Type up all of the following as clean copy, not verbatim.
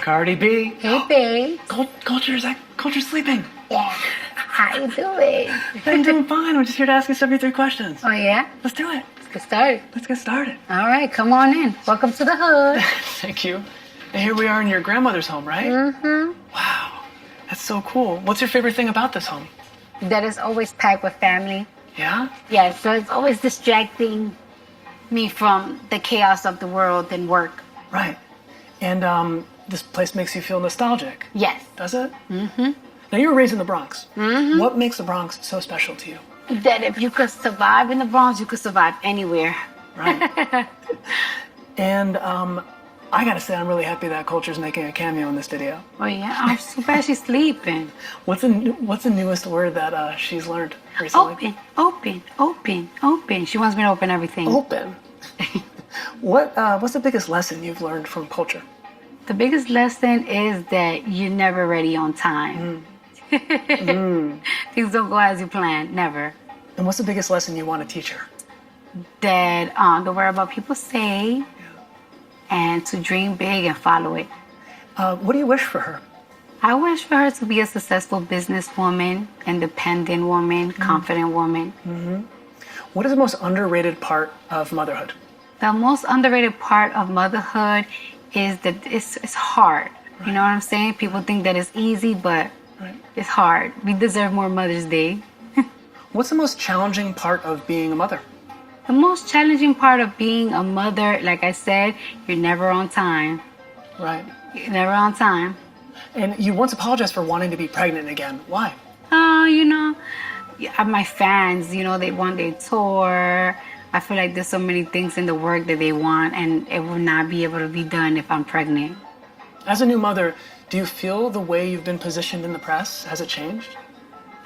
Cardi B. Hey, babe. Culture's sleeping. Yeah. How you doing? I'm doing fine. I'm just here to ask you 73 questions. Oh, yeah? Let's do it. Let's get started. Let's get started. All right, come on in. Welcome to the hood. Thank you. And here we are in your grandmother's home, right? Mm-hmm. Wow. That's so cool. What's your favorite thing about this home? That is always packed with family. Yeah? Yeah, so it's always distracting me from the chaos of the world and work. Right. And this place makes you feel nostalgic. Yes. Does it? Mm-hmm. Now, you were raised in the Bronx. Mm-hmm. What makes the Bronx so special to you? That if you could survive in the Bronx, you could survive anywhere. Right. And I gotta say, I'm really happy that Culture's making a cameo in this video. Oh, yeah? I'm so glad she's sleeping. What's the newest word that she's learned recently? Open. She wants me to open everything. Open. What's the biggest lesson you've learned from Culture? The biggest lesson is that you're never ready on time. Things don't go as you planned, never. And what's the biggest lesson you want to teach her? That don't worry about people say, and to dream big and follow it. What do you wish for her? I wish for her to be a successful businesswoman, independent woman, confident woman. Mm-hmm. What is the most underrated part of motherhood? The most underrated part of motherhood is that it's hard. Right. You know what I'm saying? People think that it's easy, but it's hard. We deserve more Mother's Day. What's the most challenging part of being a mother? The most challenging part of being a mother, like I said, you're never on time. Right. You're never on time. And you once apologized for wanting to be pregnant again. Why? My fans, they want their tour. I feel like there's so many things in the work that they want, and it will not be able to be done if I'm pregnant. As a new mother, do you feel the way you've been positioned in the press? Has it changed?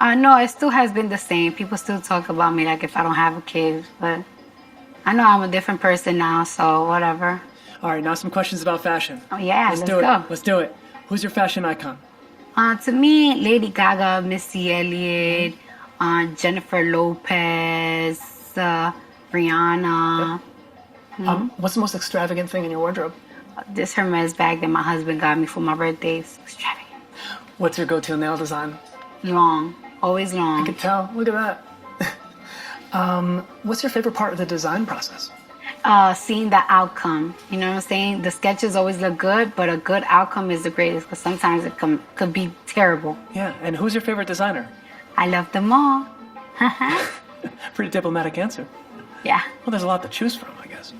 No, it still has been the same. People still talk about me like if I don't have a kid, but I know I'm a different person now, so whatever. All right, now some questions about fashion. Oh, yeah, let's go. Let's do it. Who's your fashion icon? To me, Lady Gaga, Missy Elliott, Jennifer Lopez, Rihanna. What's the most extravagant thing in your wardrobe? This Hermes bag that my husband got me for my birthday. It's extravagant. What's your go-to nail design? Long. Always long. I can tell. Look at that. What's your favorite part of the design process? Seeing the outcome. You know what I'm saying? The sketches always look good, but a good outcome is the greatest, because sometimes it could be terrible. Yeah, and who's your favorite designer? I love them all. Pretty diplomatic answer. Yeah. Well, there's a lot to choose from, I guess.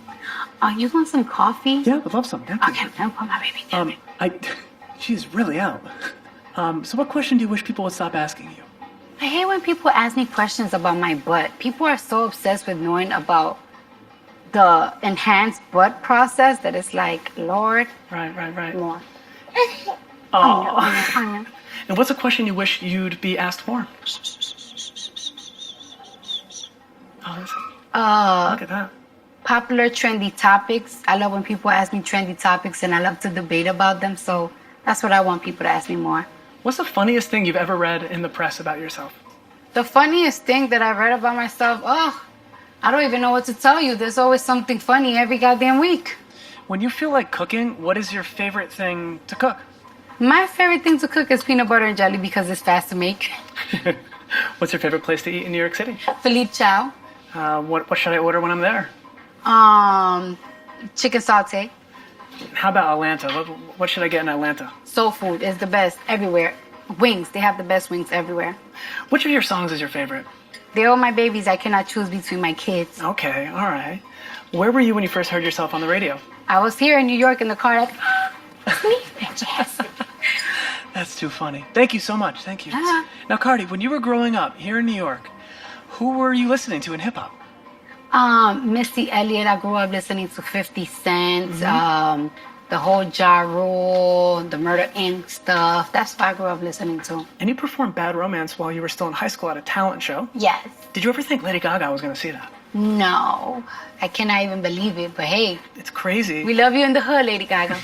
You want some coffee? Yeah, would love some. Thank you. Okay, I'll put my baby. She's really out. So what question do you wish people would stop asking you? I hate when people ask me questions about my butt. People are so obsessed with knowing about the enhanced butt process that it's like, Lord. Right. Lord. Oh. And what's a question you wish you'd be asked more? Look at that. Popular trendy topics. I love when people ask me trendy topics, and I love to debate about them. So that's what I want people to ask me more. What's the funniest thing you've ever read in the press about yourself? The funniest thing that I've read about myself, I don't even know what to tell you. There's always something funny every goddamn week. When you feel like cooking, what is your favorite thing to cook? My favorite thing to cook is peanut butter and jelly because it's fast to make. What's your favorite place to eat in New York City? Philippe Chow. What should I order when I'm there? Chicken sauté. How about Atlanta? What should I get in Atlanta? Soul food is the best everywhere. Wings, they have the best wings everywhere. Which of your songs is your favorite? They're all my babies. I cannot choose between my kids. Okay, all right. Where were you when you first heard yourself on the radio? I was here in New York in the car. That's too funny. Thank you so much. Thank you. Now, Cardi, when you were growing up here in New York, who were you listening to in hip-hop? Missy Elliott. I grew up listening to 50 Cent, the whole Ja Rule, the Murder Inc. stuff. That's what I grew up listening to. And you performed Bad Romance while you were still in high school at a talent show. Yes. Did you ever think Lady Gaga was going to see that? No. I cannot even believe it, but hey. It's crazy. We love you in the hood, Lady Gaga.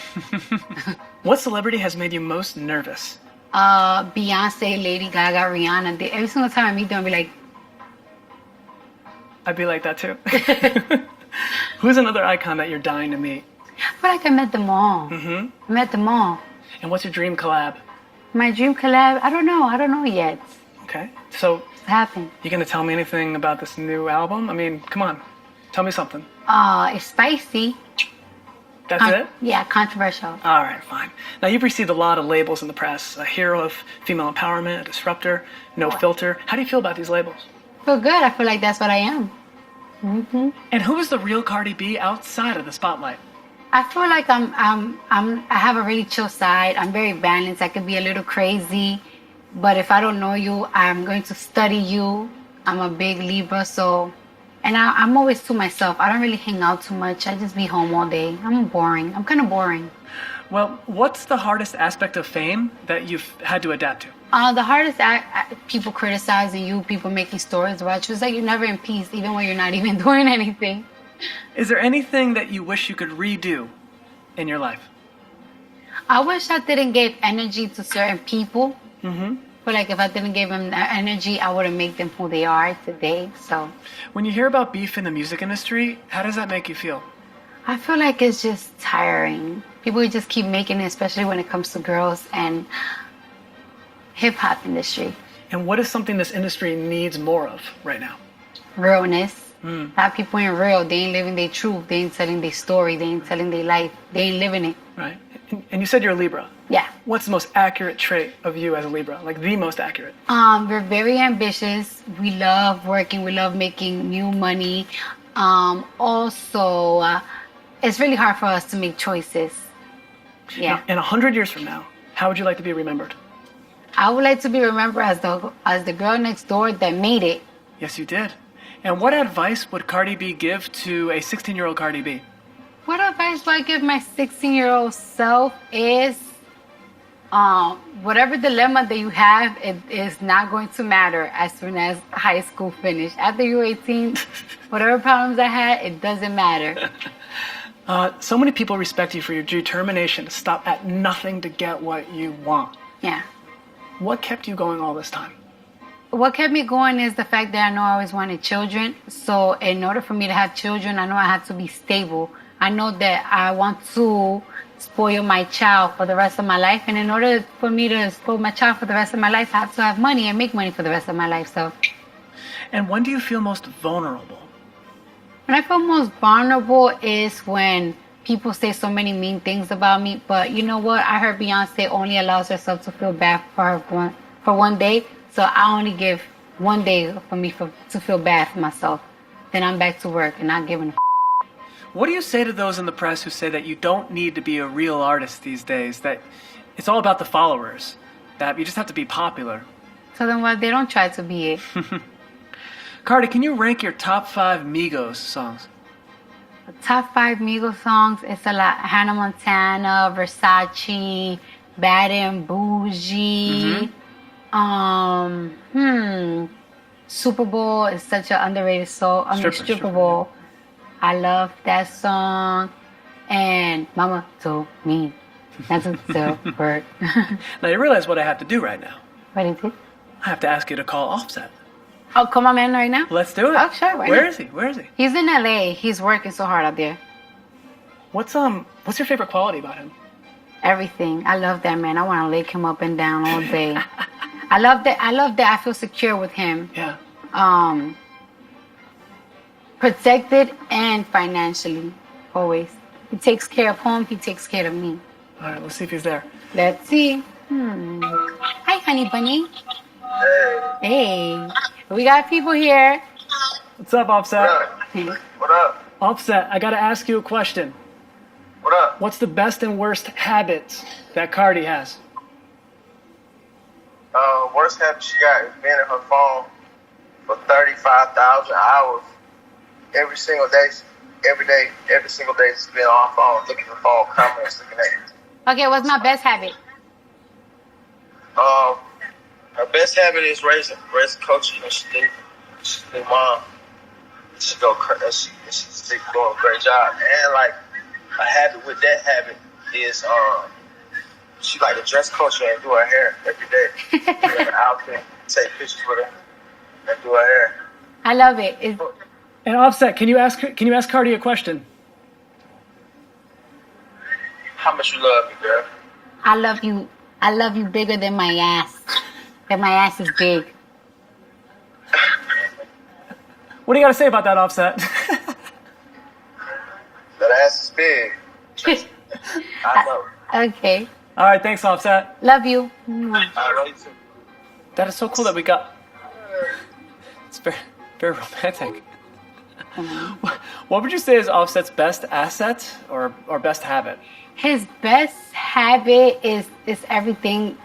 What celebrity has made you most nervous? Beyonce, Lady Gaga, Rihanna. Every single time I meet them, I'll be like... I'd be like that too. Who's another icon that you're dying to meet? I feel like I met them all. I met them all. And what's your dream collab? My dream collab, I don't know yet. Okay. So, It's happening. you gonna tell me anything about this new album? I mean, come on. Tell me something. It's spicy. That's it? Yeah, controversial. All right, fine. Now, you've received a lot of labels in the press. A hero of female empowerment, a disruptor, no filter. How do you feel about these labels? I feel good. I feel like that's what I am. And who is the real Cardi B outside of the spotlight? I feel like I have a really chill side. I'm very balanced. I could be a little crazy, but if I don't know you, I'm going to study you. I'm a big Libra, so, and I'm always to myself. I don't really hang out too much. I just be home all day. I'm boring. I'm kind of boring. Well, what's the hardest aspect of fame that you've had to adapt to? The hardest people criticizing you, people making stories about you. It's like you're never in peace, even when you're not even doing anything. Is there anything that you wish you could redo in your life? I wish I didn't give energy to certain people. Mm-hmm. But like if I didn't give them that energy, I wouldn't make them who they are today. So When you hear about beef in the music industry, how does that make you feel? I feel like it's just tiring. People just keep making it, especially when it comes to girls and hip hop industry. And what is something this industry needs more of right now? Realness. A lot of people ain't real. They ain't living their truth. They ain't telling their story. They ain't telling their life. They ain't living it. Right. And you said you're a Libra. Yeah. What's the most accurate trait of you as a Libra? Like the most accurate? We're very ambitious. We love working. We love making new money. Also, it's really hard for us to make choices. Yeah. Now, in 100 years from now, how would you like to be remembered? I would like to be remembered as the girl next door that made it. Yes, you did. And what advice would Cardi B give to a 16-year-old Cardi B? What advice do I give my 16-year-old self is, whatever dilemma that you have, it is not going to matter as soon as high school finished. After you're 18, whatever problems I had, it doesn't matter. So many people respect you for your determination to stop at nothing to get what you want. Yeah. What kept you going all this time? What kept me going is the fact that I know I always wanted children. So in order for me to have children, I know I have to be stable. I know that I want to spoil my child for the rest of my life. And in order for me to spoil my child for the rest of my life, I have to have money and make money for the rest of my life. So, And when do you feel most vulnerable? when I feel most vulnerable is when people say so many mean things about me. But you know what? I heard Beyonce only allows herself to feel bad for one day. So I only give one day for me to feel bad for myself. Then I'm back to work and not giving a What do you say to those in the press who say that you don't need to be a real artist these days, that it's all about the followers, that you just have to be popular? So then what? They don't try to be it. Cardi, can you rank your top 5 Migos songs? The top 5 Migos songs, it's a lot. Hannah Montana, Versace, Bad and Bougie. Super Bowl is such an underrated song. Stripper Bowl. I love that song. And Mama told me not to sell work. Now you realize what I have to do right now. What is it? I have to ask you to call Offset. Oh, come on, man, right now? Let's do it. Oh, sure. Where is he? Where is he? He's in LA. He's working so hard out there. What's your favorite quality about him? Everything. I love that man. I want to lick him up and down all day. I love that. I feel secure with him. Yeah. Protected and financially, always. He takes care of home. He takes care of me. All right, let's see if he's there. Let's see. Hi, honey bunny. Hey. We got people here. What's up, Offset? What up? Offset, I gotta ask you a question. What up? What's the best and worst habits that Cardi has? Worst habit she got is being in her phone for 35,000 hours every single day. Every single day, she's been on her phone, looking at the phone, comments, looking at it. Okay, what's my best habit? Her best habit is raising coaching, and she's a mom. She's doing a great job. And like a habit with that habit is she like to dress coach her and do her hair every day. Wear an outfit, take pictures with her, and do her hair. I love it. And Offset, can you ask Cardi a question? How much you love me, girl? I love you. I love you bigger than my ass. That my ass is big. What do you got to say about that, Offset? That ass is big. I know. Okay. All right, thanks, Offset. Love you. I love you too. That is so cool that we got. It's very, very romantic. What would you say is Offset's best asset or best habit? His best habit is everything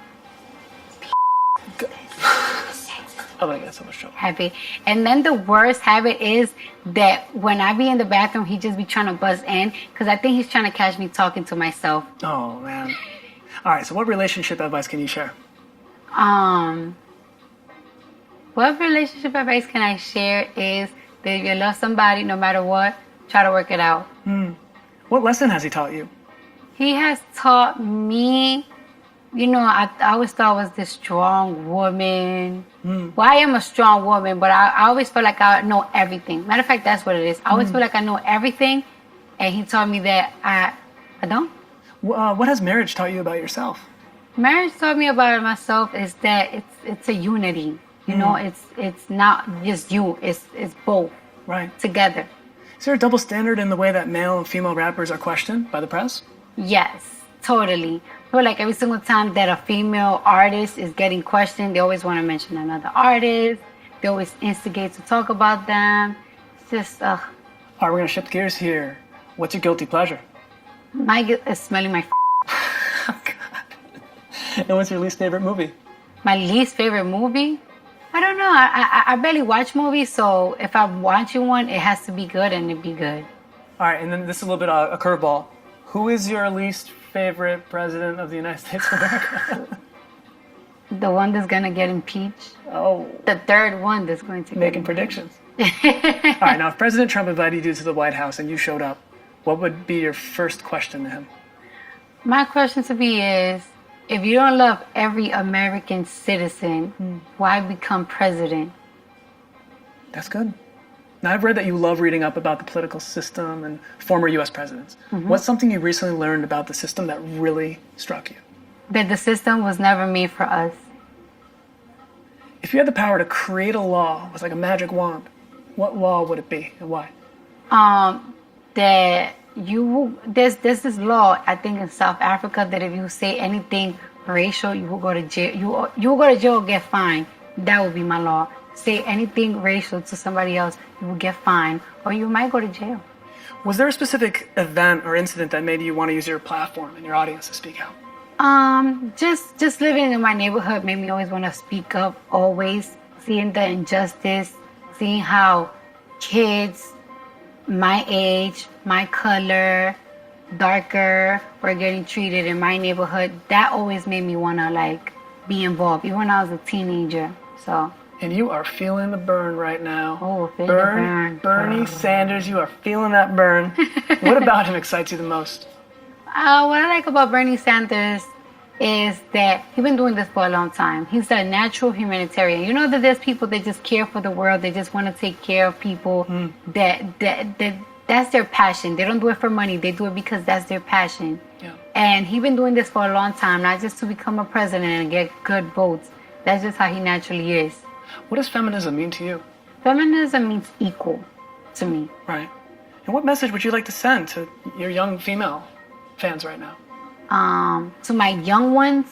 I'm gonna get so much trouble. habit. And then the worst habit is that when I be in the bathroom, he just be trying to buzz in because I think he's trying to catch me talking to myself. Oh man. All right. So, what relationship advice can you share? What relationship advice can I share is that if you love somebody, no matter what, try to work it out. What lesson has he taught you? He has taught me, I always thought I was this strong woman. Well, I am a strong woman, but I always feel like I know everything. Matter of fact, that's what it is. I always feel like I know everything, and he taught me that I don't. What has marriage taught you about yourself? Marriage taught me about myself is that it's a unity. It's not just you. It's both Right. together. Is there a double standard in the way that male and female rappers are questioned by the press? Yes, totally. I feel like every single time that a female artist is getting questioned, they always want to mention another artist. They always instigate to talk about them. It's just, All right, we're gonna shift gears here. What's your guilty pleasure? my is smelling my. Oh, God. And what's your least favorite movie? My least favorite movie? I don't know. I barely watch movies, so if I'm watching one, it has to be good and it be good. All right, and then this is a little bit a curveball. Who is your least favorite president of the United States of America? The one that's gonna get impeached. Oh, The third one that's going to making get predictions. All right, now if President Trump invited you to the White House and you showed up, what would be your first question to him? My question to me is, if you don't love every American citizen, why become president? That's good. Now, I've read that you love reading up about the political system and former U.S. presidents. What's something you recently learned about the system that really struck you? That the system was never made for us. If you had the power to create a law with like a magic wand, what law would it be and why? That there's this law, I think in South Africa, that if you say anything racial, you will go to jail. You will go to jail or get fined. That would be my law. Say anything racial to somebody else, you will get fined, or you might go to jail. Was there a specific event or incident that made you want to use your platform and your audience to speak out? Just living in my neighborhood made me always want to speak up. Always seeing the injustice, seeing how kids my age, my color, darker, were getting treated in my neighborhood. That always made me want to be involved, even when I was a teenager. So. And you are feeling the burn right now. Oh, feel the burn. Bernie Sanders, you are feeling that burn. What about him excites you the most? What I like about Bernie Sanders is that he's been doing this for a long time. He's a natural humanitarian. You know that there's people that just care for the world. They just want to take care of people. That's their passion. They don't do it for money. They do it because that's their passion. Yeah. And he's been doing this for a long time, not just to become a president and get good votes. That's just how he naturally is. What does feminism mean to you? Feminism means equal to me. Right. And what message would you like to send to your young female fans right now? To my young ones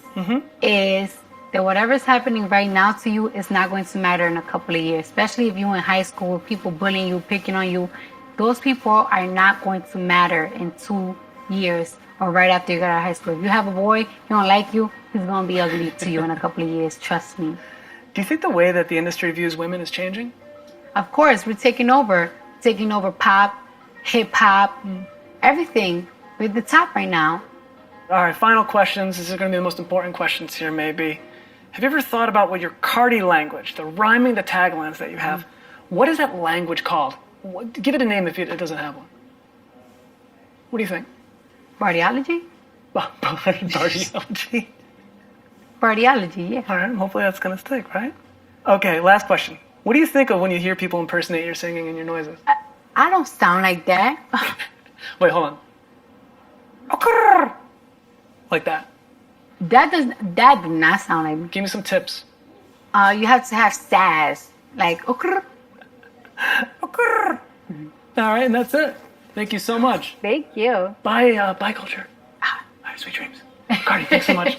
is that whatever's happening right now to you is not going to matter in a couple of years, especially if you're in high school, people bullying you, picking on you. Those people are not going to matter in 2 years or right after you get out of high school. If you have a boy, he don't like you, he's going to be ugly to you in a couple of years. Trust me. Do you think the way that the industry views women is changing? Of course, we're taking over pop, hip hop, everything. We're at the top right now. All right, final questions. This is going to be the most important questions here, maybe. Have you ever thought about what your Cardi language, the rhyming, the taglines that you have, what is that language called? Give it a name if it doesn't have one. What do you think? Bardiology? Bardiology. Bardiology, yeah. All right, hopefully that's going to stick, right? Okay, last question. What do you think of when you hear people impersonate your singing and your noises? I don't sound like that. Wait, hold on. Like that. That do not sound like me. Give me some tips. You have to have sass, like okr. All right, and that's it. Thank you so much. Thank you. Bye, bye, culture. All right, sweet dreams. Cardi, thanks so much.